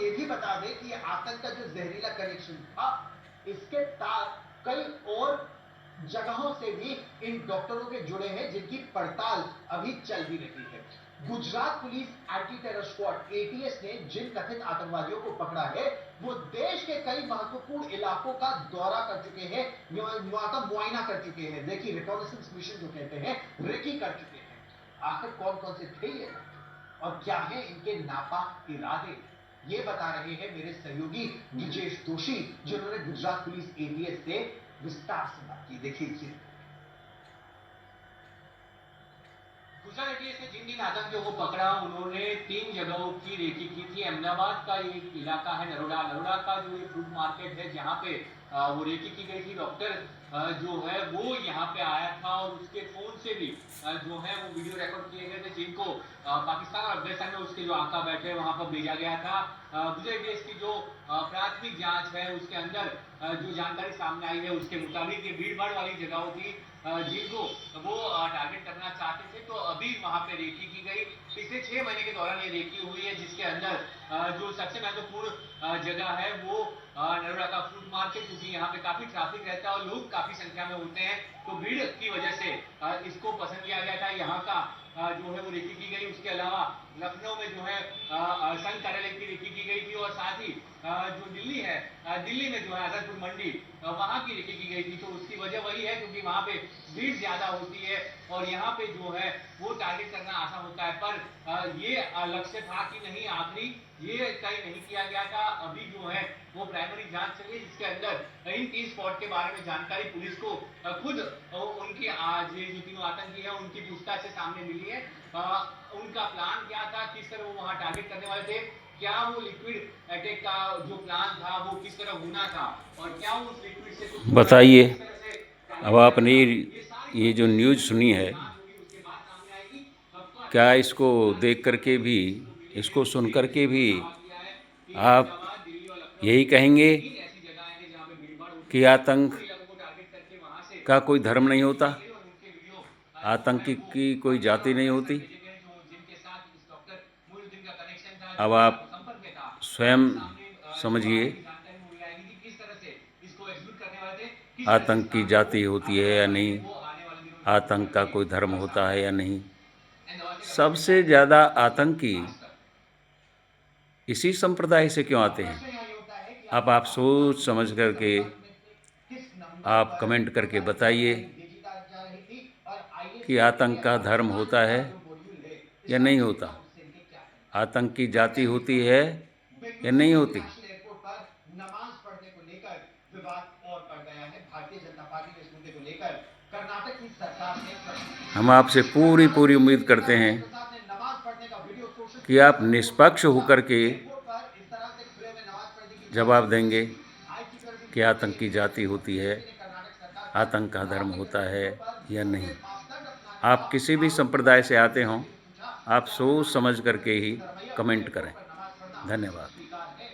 ये भी बता दें कि आतंक का जो जहरीला कनेक्शन था, इसके तार कई और जगहों से भी इन डॉक्टरों के जुड़े हैं, जिनकी पड़ताल अभी चल भी रही है। Gujarat police anti terror squad ATS ने जिन कथित आतंकवादियों को पकड़ा है, वो देश के कई महत्वपूर्ण इलाकों का दौरा कर चुके हैं, मुआयना कर चुके हैं। देखिए, रिकॉनेसेंस मिशन जो कहते हैं, रेकी कर चुके हैं। आखिर कौन कौन से थे ये और क्या है इनके नापाक इरादे, ये बता रहे हैं मेरे सहयोगी ब्रिजेश दोषी, जिन्होंने गुजरात पुलिस एटीएस से विस्तार से बात की। देखिए, गुजरात एटीएस ने जिन दिन आतंकियों को पकड़ा, उन्होंने 3 जगहों की रेकी की थी। अहमदाबाद का एक इलाका है नरोडा का जो एक फ्रूट मार्केट है, जहां पे वो रेकी की गई थी। डॉक्टर जो है वो यहाँ पे आया था और उसके फोन से भी जो है वो वीडियो रिकॉर्ड किए गए थे, जिनको पाकिस्तान और अफगानिस्तान में उसके जो आका बैठे वहां पर भेजा गया था। गुजरात एटीएस की जो प्राथमिक जांच है, उसके अंदर जो जानकारी सामने आई है, उसके मुताबिक ये भीड़ भाड़ वाली जगहों थी जिनको वो टारगेट करना चाहते थे। तो अभी वहां पे रेकी की गई। पिछले 6 महीने के दौरान ये रेकी हुई है, जिसके अंदर जो सबसे महत्वपूर्ण जगह है वो नरोडा का फ्रूट मार्केट, क्योंकि यहाँ पे काफी ट्रैफिक रहता है और लोग काफी संख्या में होते हैं, तो भीड़ की वजह से इसको पसंद किया गया था। यहाँ का जो है वो रेकी की गई। उसके अलावा लखनऊ में जो है संघ कार्यालय की रेकी की गई थी और साथ ही जो दिल्ली है, दिल्ली में जो है आजादपुर मंडी, वहां की रेकी की गई थी। तो उसकी वजह वही है क्योंकि वहां पे भीड़ ज्यादा होती है और यहाँ पे जो है वो टारगेट करना आसान होता है। पर ये लक्ष्य था कि नहीं, आखिरी ये तय नहीं किया गया था। अभी जो है वो प्राइमरी जांच चल रही है, जिसके अंदर इन 3 स्पॉट के बारे में जानकारी पुलिस को खुद उनकी आज ये जो तीनों आतंकी है उनकी पूछताछ से सामने मिली है। उनका प्लान क्या था, किस तरह वो वहां टारगेट करने वाले थे, क्या वो लिक्विड अटैक का जो प्लान था वो किस तरह होना था और क्या वो उस लिक्विड से कुछ बताइए। अब आपने ये जो न्यूज़ सुनी है, क्या इसको देख करके भी, इसको सुन करके भी आप यही कहेंगे कि आतंक का कोई धर्म नहीं होता, आतंकी की कोई जाति नहीं होती? अब आप स्वयं समझिए, आतंक की जाति होती है या नहीं, आतंक का कोई धर्म होता है या नहीं। सबसे ज़्यादा आतंकी इसी संप्रदाय से क्यों आते हैं? अब आप सोच समझ करके आप कमेंट करके बताइए कि आतंक का धर्म होता है या नहीं होता, आतंक की जाति होती है या नहीं होती। हम आपसे पूरी उम्मीद करते हैं कि आप निष्पक्ष होकर के जवाब देंगे कि आतंक की जाति होती है, आतंक का धर्म होता है या नहीं। आप किसी भी संप्रदाय से आते हों, आप सोच समझ करके ही कमेंट करें। धन्यवाद।